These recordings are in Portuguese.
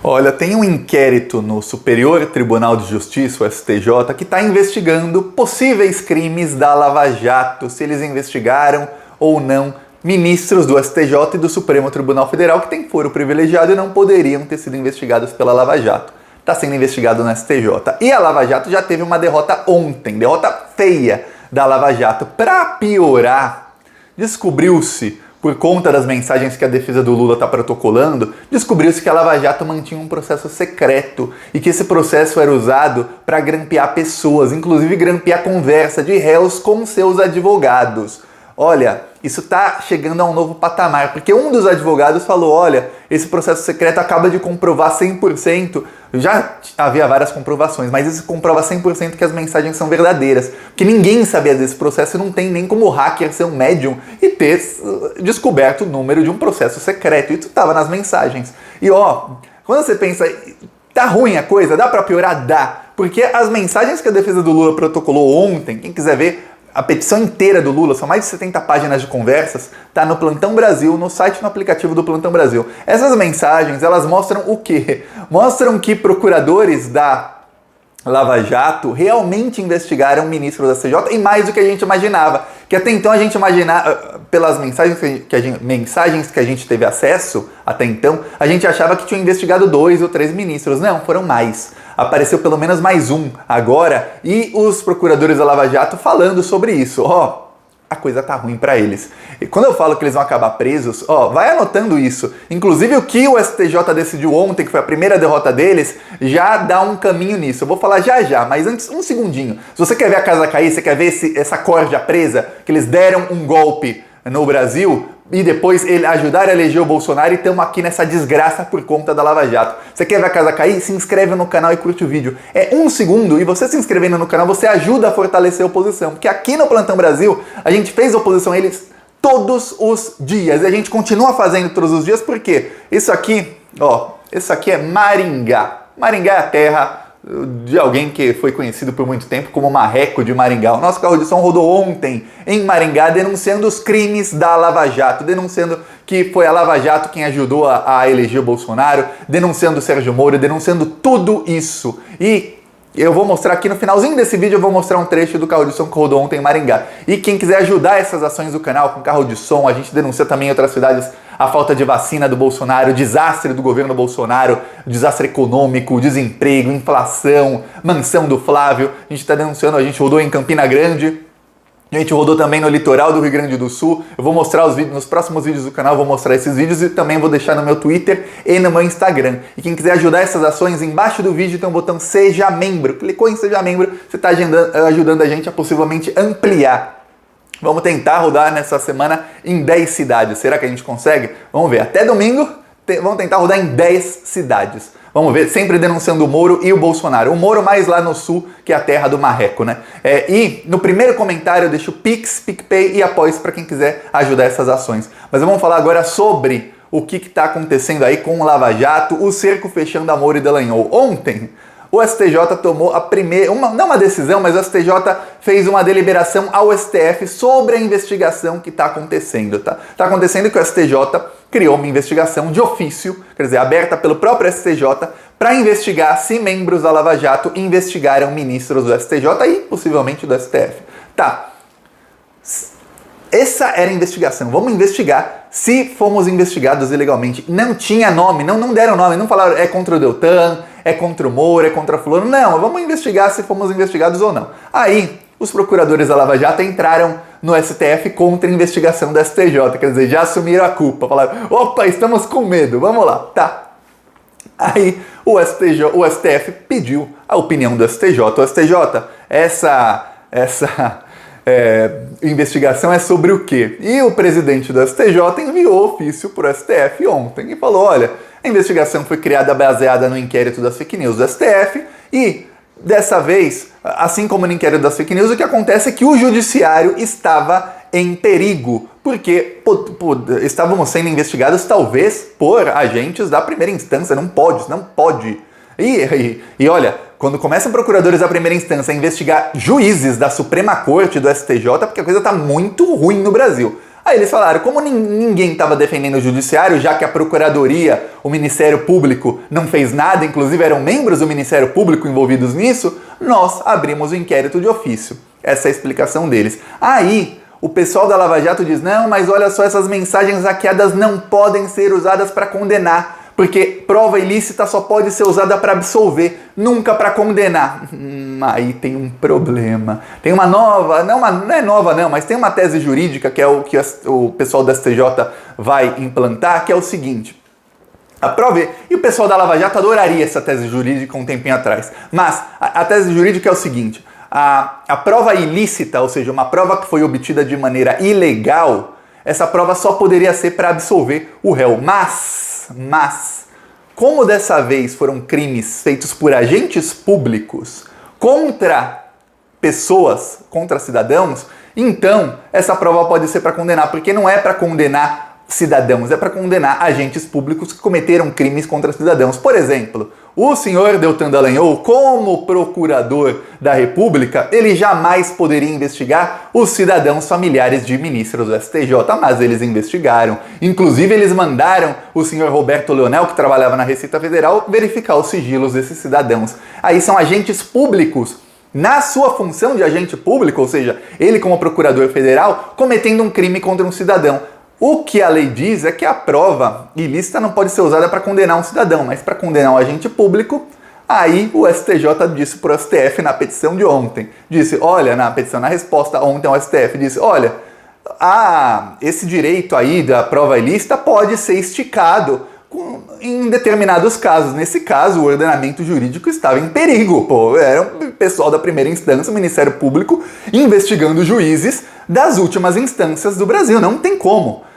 Olha, tem um inquérito no Superior Tribunal de Justiça, o STJ, que está investigando possíveis crimes da Lava Jato, se eles investigaram ou não ministros do STJ e do Supremo Tribunal Federal que têm foro privilegiado e não poderiam ter sido investigados pela Lava Jato. Está sendo investigado no STJ. E a Lava Jato já teve uma derrota ontem, derrota feia da Lava Jato. Para piorar, descobriu-se, por conta das mensagens que a defesa do Lula está protocolando, descobriu-se que a Lava Jato mantinha um processo secreto e que esse processo era usado para grampear pessoas, inclusive grampear conversa de réus com seus advogados. Olha, isso está chegando a um novo patamar, porque um dos advogados falou, olha, esse processo secreto acaba de comprovar 100%, já havia várias comprovações, mas isso comprova 100% que as mensagens são verdadeiras, porque ninguém sabia desse processo e não tem nem como o hacker ser um médium e ter descoberto o número de um processo secreto, isso estava nas mensagens. E quando você pensa, tá ruim a coisa, dá para piorar? Dá, porque as mensagens que a defesa do Lula protocolou ontem, quem quiser ver, a petição inteira do Lula, são mais de 70 páginas de conversas, tá no Plantão Brasil, no site e no aplicativo do Plantão Brasil. Essas mensagens, elas mostram o quê? Mostram que procuradores da Lava Jato realmente investigaram ministros da CJ e mais do que a gente imaginava. Que até então a gente imaginava, pelas mensagens que a gente teve acesso, até então, a gente achava que tinham investigado 2 ou 3 ministros. Não, foram mais. Apareceu pelo menos mais um agora e os procuradores da Lava Jato falando sobre isso. A coisa tá ruim para eles. E quando eu falo que eles vão acabar presos, vai anotando isso. Inclusive o que o STJ decidiu ontem, que foi a primeira derrota deles, já dá um caminho nisso. Eu vou falar já, mas antes, um segundinho. Se você quer ver a casa cair, você quer ver essa corda presa, que eles deram um golpe no Brasil e depois ajudaram a eleger o Bolsonaro e estamos aqui nessa desgraça por conta da Lava Jato. Você quer ver a casa cair? Se inscreve no canal e curte o vídeo. É 1 segundo e você se inscrevendo no canal, você ajuda a fortalecer a oposição. Porque aqui no Plantão Brasil, a gente fez oposição a eles todos os dias. E a gente continua fazendo todos os dias porque isso aqui é Maringá. Maringá é a terra de alguém que foi conhecido por muito tempo como Marreco de Maringá. O nosso carro de som rodou ontem em Maringá denunciando os crimes da Lava Jato, denunciando que foi a Lava Jato quem ajudou a eleger o Bolsonaro, denunciando o Sérgio Moro, denunciando tudo isso. E eu vou mostrar aqui no finalzinho desse vídeo, eu vou mostrar um trecho do carro de som que rodou ontem em Maringá. E quem quiser ajudar essas ações do canal com carro de som, a gente denuncia também em outras cidades a falta de vacina do Bolsonaro, o desastre do governo Bolsonaro, o desastre econômico, o desemprego, inflação, mansão do Flávio. A gente está denunciando, a gente rodou em Campina Grande, a gente rodou também no litoral do Rio Grande do Sul. Eu vou mostrar os vídeos, nos próximos vídeos do canal eu vou mostrar esses vídeos e também vou deixar no meu Twitter e no meu Instagram. E quem quiser ajudar essas ações, embaixo do vídeo tem um botão Seja Membro. Clicou em Seja Membro, você está ajudando a gente a possivelmente ampliar. Vamos tentar rodar nessa semana em 10 cidades. Será que a gente consegue? Vamos ver. Até domingo, vamos tentar rodar em 10 cidades. Vamos ver, sempre denunciando o Moro e o Bolsonaro. O Moro mais lá no sul, que é a terra do Marreco, né? E no primeiro comentário eu deixo Pix, PicPay e Apoies para quem quiser ajudar essas ações. Mas vamos falar agora sobre o que está acontecendo aí com o Lava Jato, o cerco fechando a Moro e Dallagnol. Ontem, o STJ tomou a primeira, não uma decisão, mas o STJ fez uma deliberação ao STF sobre a investigação que está acontecendo, tá? Está acontecendo que o STJ criou uma investigação de ofício, quer dizer, aberta pelo próprio STJ, para investigar se membros da Lava Jato investigaram ministros do STJ e possivelmente do STF. Tá. Essa era a investigação. Vamos investigar se fomos investigados ilegalmente. Não tinha nome, não deram nome, não falaram é contra o Deltan, é contra o Moro, é contra fulano. Não, vamos investigar se fomos investigados ou não. Aí, os procuradores da Lava Jato entraram no STF contra a investigação da STJ, quer dizer, já assumiram a culpa, falaram, opa, estamos com medo, vamos lá, tá. Aí o STF pediu a opinião do STJ. O STJ, essa investigação é sobre o quê? E o presidente do STJ enviou ofício para o STF ontem e falou, olha, a investigação foi criada baseada no inquérito das fake news do STF e dessa vez, assim como no inquérito das fake news, o que acontece é que o judiciário estava em perigo, porque estávamos sendo investigados talvez por agentes da primeira instância, não pode. E olha, quando começam procuradores da primeira instância a investigar juízes da Suprema Corte do STJ, porque a coisa está muito ruim no Brasil. Aí eles falaram, como ninguém estava defendendo o judiciário, já que a Procuradoria, o Ministério Público não fez nada, inclusive eram membros do Ministério Público envolvidos nisso, nós abrimos o inquérito de ofício. Essa é a explicação deles. Aí o pessoal da Lava Jato diz, não, mas olha só, essas mensagens hackeadas não podem ser usadas para condenar, porque prova ilícita só pode ser usada para absolver, nunca para condenar. Aí tem um problema. Tem uma nova, não é nova não, mas tem uma tese jurídica que é o que o pessoal da STJ vai implantar, que é o seguinte. A prova, e o pessoal da Lava Jato adoraria essa tese jurídica um tempinho atrás, mas a tese jurídica é o seguinte, a prova ilícita, ou seja, uma prova que foi obtida de maneira ilegal, essa prova só poderia ser para absolver o réu, mas, como dessa vez foram crimes feitos por agentes públicos contra pessoas, contra cidadãos, então essa prova pode ser para condenar, porque não é para condenar cidadãos, é para condenar agentes públicos que cometeram crimes contra cidadãos. Por exemplo, o senhor Deltan Dallagnol, como procurador da República, ele jamais poderia investigar os cidadãos familiares de ministros do STJ, mas eles investigaram. Inclusive, eles mandaram o senhor Roberto Leonel, que trabalhava na Receita Federal, verificar os sigilos desses cidadãos. Aí são agentes públicos, na sua função de agente público, ou seja, ele como procurador federal, cometendo um crime contra um cidadão. O que a lei diz é que a prova ilícita não pode ser usada para condenar um cidadão, mas para condenar um agente público, aí o STJ disse para o STF na petição de ontem. Disse, olha, na petição, na resposta ontem ao STF, disse, olha, esse direito aí da prova ilícita pode ser esticado em determinados casos. Nesse caso, o ordenamento jurídico estava em perigo. Era o pessoal da primeira instância, o Ministério Público, investigando juízes das últimas instâncias do Brasil. Não tem como.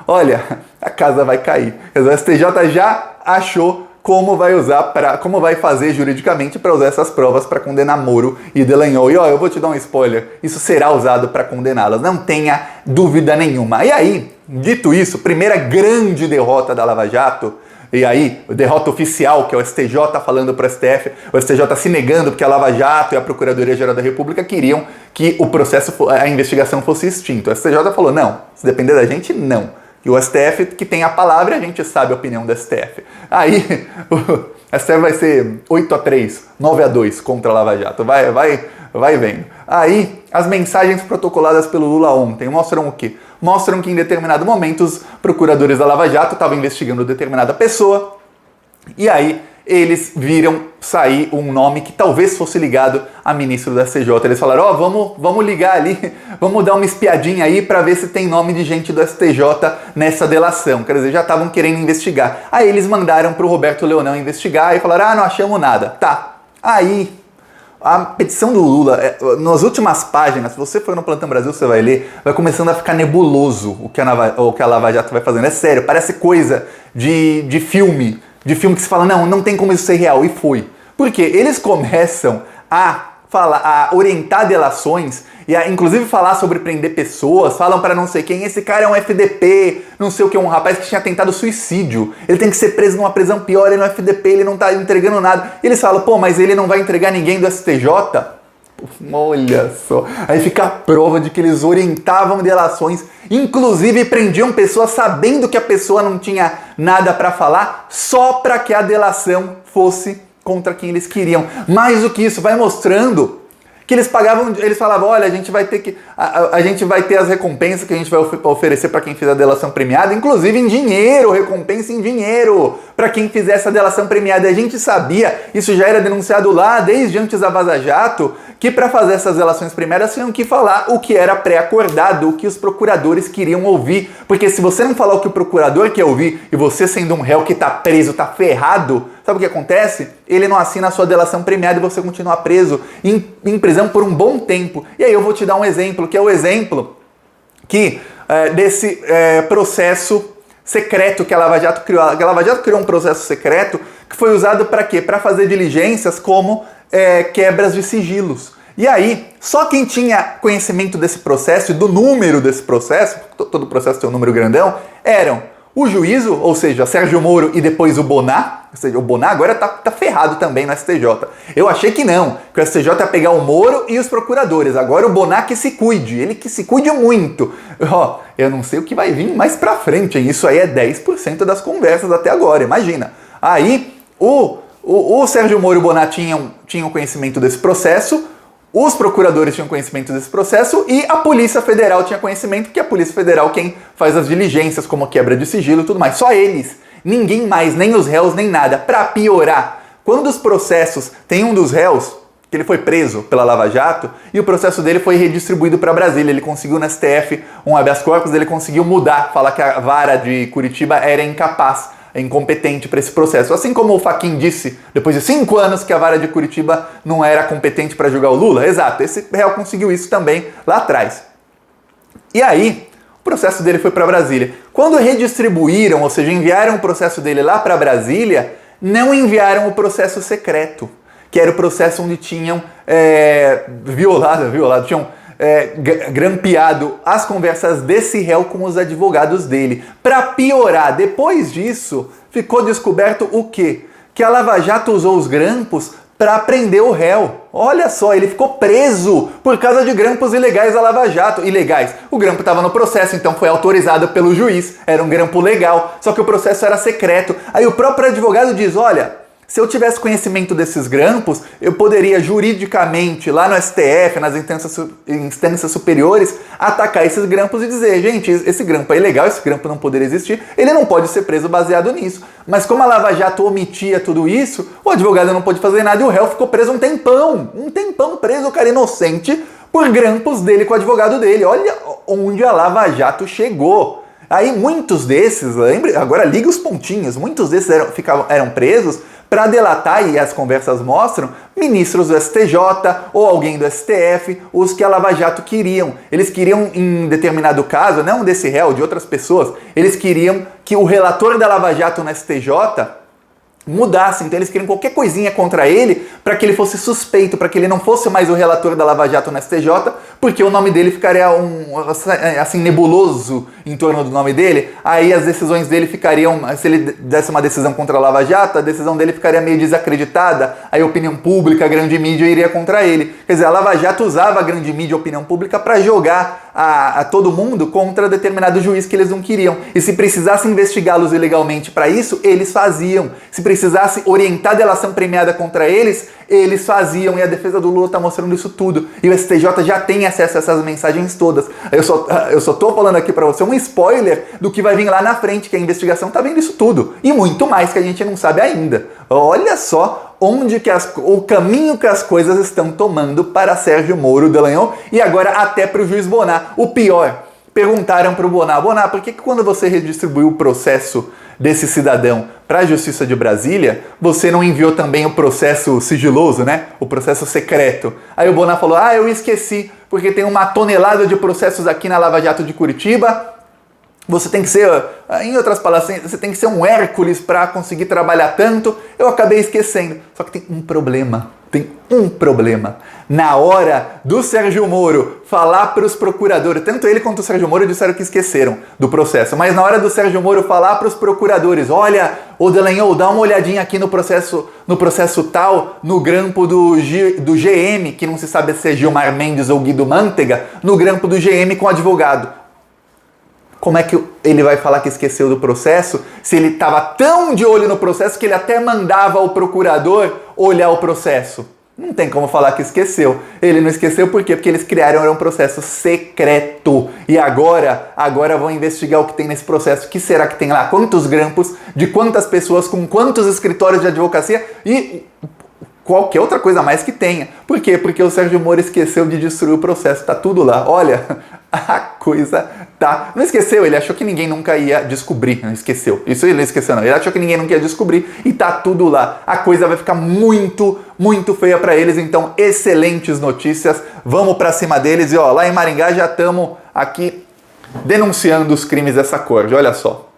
Olha, a casa vai cair. O STJ já achou como vai fazer juridicamente para usar essas provas para condenar Moro e Dallagnol. E eu vou te dar um spoiler, isso será usado para condená-las, não tenha dúvida nenhuma. E aí, dito isso, primeira grande derrota da Lava Jato, e aí, derrota oficial, que é o STJ falando para o STF, o STJ se negando porque a Lava Jato e a Procuradoria-Geral da República queriam que a investigação fosse extinta. O STJ falou, não, se depender da gente, não. E o STF, que tem a palavra, a gente sabe a opinião do STF. Aí, o STF vai ser 8-3, 9-2 contra a Lava Jato. Vai vendo. Aí, as mensagens protocoladas pelo Lula ontem mostram o quê? Mostram que em determinado momento os procuradores da Lava Jato estavam investigando determinada pessoa e aí eles viram sair um nome que talvez fosse ligado a ministro da STJ. Eles falaram, vamos ligar ali, vamos dar uma espiadinha aí para ver se tem nome de gente do STJ nessa delação. Quer dizer, já estavam querendo investigar. Aí eles mandaram para o Roberto Leonel investigar e falaram, não achamos nada. Tá, aí a petição do Lula, nas últimas páginas, se você for no Plantão Brasil, você vai ler, vai começando a ficar nebuloso o que a Lava Jato vai fazendo. É sério, parece coisa de filme que se fala, não tem como isso ser real, e foi. Porque eles começam a orientar delações e a inclusive falar sobre prender pessoas, falam para não sei quem, esse cara é um FDP, não sei o que, um rapaz que tinha tentado suicídio, ele tem que ser preso numa prisão pior, ele é um FDP, ele não tá entregando nada. E eles falam, mas ele não vai entregar ninguém do STJ? Olha só, aí fica a prova de que eles orientavam delações, inclusive prendiam pessoas sabendo que a pessoa não tinha nada para falar, só para que a delação fosse contra quem eles queriam. Mais do que isso, vai mostrando que eles falavam, olha, a gente vai ter as recompensas que a gente vai oferecer para quem fizer a delação premiada, inclusive em dinheiro, recompensa em dinheiro para quem fizer essa delação premiada. A gente sabia, isso já era denunciado lá desde antes da Vaza Jato, que para fazer essas delações premiadas tinham que falar o que era pré-acordado, o que os procuradores queriam ouvir, porque se você não falar o que o procurador quer ouvir e você sendo um réu que tá preso, tá ferrado, sabe o que acontece? Ele não assina a sua delação premiada e você continua preso em prisão por um bom tempo. E aí eu vou te dar um exemplo, que é o exemplo desse processo secreto que a Lava Jato criou. A Lava Jato criou um processo secreto que foi usado para quê? Para fazer diligências como quebras de sigilos. E aí, só quem tinha conhecimento desse processo e do número desse processo, todo processo tem um número grandão, eram O juízo, ou seja, Sérgio Moro e depois o Bonar, ou seja, o Bonar agora tá ferrado também no STJ. Eu achei que não, que o STJ ia pegar o Moro e os procuradores. Agora o Bonar que se cuide, ele que se cuide muito. Ó, eu não sei o que vai vir mais pra frente, hein? Isso aí é 10% das conversas até agora, imagina. Aí, o Sérgio Moro e o Bonar tinham conhecimento desse processo, os procuradores tinham conhecimento desse processo e a Polícia Federal tinha conhecimento, que a Polícia Federal quem faz as diligências, como quebra de sigilo e tudo mais. Só eles, ninguém mais, nem os réus, nem nada. Pra piorar, quando os processos, tem um dos réus, que ele foi preso pela Lava Jato, e o processo dele foi redistribuído para Brasília. Ele conseguiu no STF um habeas corpus, ele conseguiu mudar, falar que a vara de Curitiba era incapaz, incompetente para esse processo. Assim como o Fachin disse, depois de 5 anos, que a vara de Curitiba não era competente para julgar o Lula. Exato, esse réu conseguiu isso também lá atrás. E aí, o processo dele foi para Brasília. Quando redistribuíram, ou seja, enviaram o processo dele lá para Brasília, não enviaram o processo secreto, que era o processo onde tinham tinham grampeado as conversas desse réu com os advogados dele. Para piorar, depois disso, ficou descoberto o quê? Que a Lava Jato usou os grampos para prender o réu. Olha só, ele ficou preso por causa de grampos ilegais da Lava Jato. Ilegais. O grampo estava no processo, então foi autorizado pelo juiz. Era um grampo legal, só que o processo era secreto. Aí o próprio advogado diz, olha, se eu tivesse conhecimento desses grampos, eu poderia juridicamente, lá no STF, nas instâncias superiores, atacar esses grampos e dizer, gente, esse grampo é ilegal, esse grampo não poderia existir, ele não pode ser preso baseado nisso. Mas como a Lava Jato omitia tudo isso, o advogado não pôde fazer nada e o réu ficou preso um tempão preso, o cara inocente, por grampos dele com o advogado dele. Olha onde a Lava Jato chegou. Aí muitos desses, agora liga os pontinhos, muitos desses eram presos para delatar, e as conversas mostram, ministros do STJ ou alguém do STF, os que a Lava Jato queriam. Eles queriam, em determinado caso, não desse réu, de outras pessoas, eles queriam que o relator da Lava Jato no STJ mudasse, então eles queriam qualquer coisinha contra ele para que ele fosse suspeito, para que ele não fosse mais o relator da Lava Jato no STJ, porque o nome dele ficaria assim nebuloso em torno do nome dele, aí as decisões dele ficariam, se ele desse uma decisão contra a Lava Jato, a decisão dele ficaria meio desacreditada, aí a opinião pública, a grande mídia iria contra ele. Quer dizer, a Lava Jato usava a grande mídia e a opinião pública para jogar a todo mundo contra determinado juiz que eles não queriam. E se precisasse investigá-los ilegalmente para isso, eles faziam. Se precisasse orientar a delação premiada contra eles, eles faziam. E a defesa do Lula está mostrando isso tudo. E o STJ já tem acesso a essas mensagens todas. Eu só tô falando aqui para você um spoiler do que vai vir lá na frente, que a investigação tá vendo isso tudo. E muito mais que a gente não sabe ainda. Olha só o caminho que as coisas estão tomando para Sérgio Moro Dallagnol e agora até para o juiz Bonar. O pior, perguntaram para o Bonar, por que quando você redistribuiu o processo desse cidadão para a Justiça de Brasília, você não enviou também o processo sigiloso, né? O processo secreto. Aí o Bonar falou, eu esqueci, porque tem uma tonelada de processos aqui na Lava Jato de Curitiba. Você tem que ser, em outras palavras, você tem que ser um Hércules para conseguir trabalhar tanto. Eu acabei esquecendo. Só que tem um problema. Na hora do Sérgio Moro falar para os procuradores, tanto ele quanto o Sérgio Moro disseram que esqueceram do processo, mas na hora do Sérgio Moro falar para os procuradores, olha, ô Dallagnol, dá uma olhadinha aqui no processo tal, no grampo do GM, que não se sabe se é Gilmar Mendes ou Guido Mantega, no grampo do GM com o advogado. Como é que ele vai falar que esqueceu do processo se ele estava tão de olho no processo que ele até mandava o procurador olhar o processo? Não tem como falar que esqueceu. Ele não esqueceu por quê? Porque eles criaram um processo secreto. E agora vão investigar o que tem nesse processo. O que será que tem lá? Quantos grampos, de quantas pessoas, com quantos escritórios de advocacia e qualquer outra coisa mais que tenha. Por quê? Porque o Sérgio Moro esqueceu de destruir o processo. Tá tudo lá. Olha, a coisa tá... Não esqueceu, ele achou que ninguém nunca ia descobrir. Não esqueceu. Isso ele não esqueceu, não. Ele achou que ninguém nunca ia descobrir e tá tudo lá. A coisa vai ficar muito, muito feia pra eles. Então, excelentes notícias. Vamos pra cima deles. E ó, lá em Maringá já estamos aqui denunciando os crimes dessa corte. Olha só.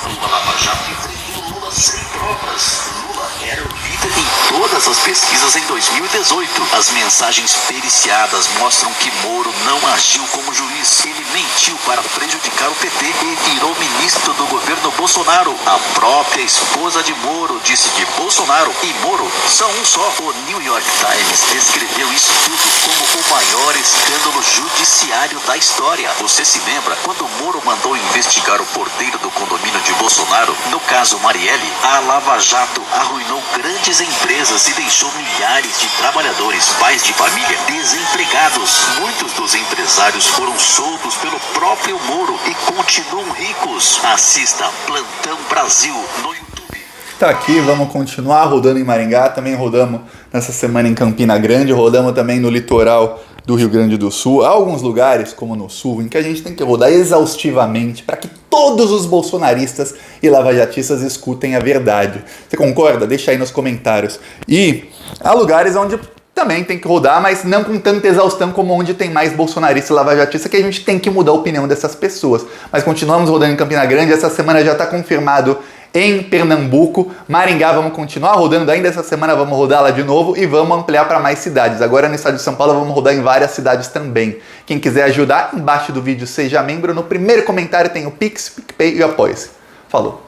Lava Jato enfrentou Lula sem provas. Lula era o líder em todas todas as pesquisas em 2018. As mensagens periciadas mostram que Moro não agiu como juiz. Ele mentiu para prejudicar o PT e virou ministro do governo Bolsonaro. A própria esposa de Moro disse que Bolsonaro e Moro são um só. O New York Times descreveu isso tudo como o maior escândalo judiciário da história. Você se lembra quando Moro mandou investigar o porteiro do condomínio de Bolsonaro? No caso Marielle, a Lava Jato arruinou grandes empresas e deixou milhares de trabalhadores, pais de família, desempregados. Muitos dos empresários foram soltos pelo próprio Moro e continuam ricos. Assista Plantão Brasil no YouTube. Tá aqui, vamos continuar rodando em Maringá, também rodamos nessa semana em Campina Grande, rodamos também no litoral do Rio Grande do Sul. Há alguns lugares, como no Sul, em que a gente tem que rodar exaustivamente para que todos os bolsonaristas e lavajatistas escutem a verdade. Você concorda? Deixa aí nos comentários. E há lugares onde também tem que rodar, mas não com tanta exaustão como onde tem mais bolsonarista e lavajatista, que a gente tem que mudar a opinião dessas pessoas. Mas continuamos rodando em Campina Grande, essa semana já está confirmado em Pernambuco. Maringá, vamos continuar rodando ainda essa semana, vamos rodar lá de novo e vamos ampliar para mais cidades. Agora no estado de São Paulo vamos rodar em várias cidades também. Quem quiser ajudar, embaixo do vídeo seja membro. No primeiro comentário tem o Pix, PicPay e o Apoia-se. Falou!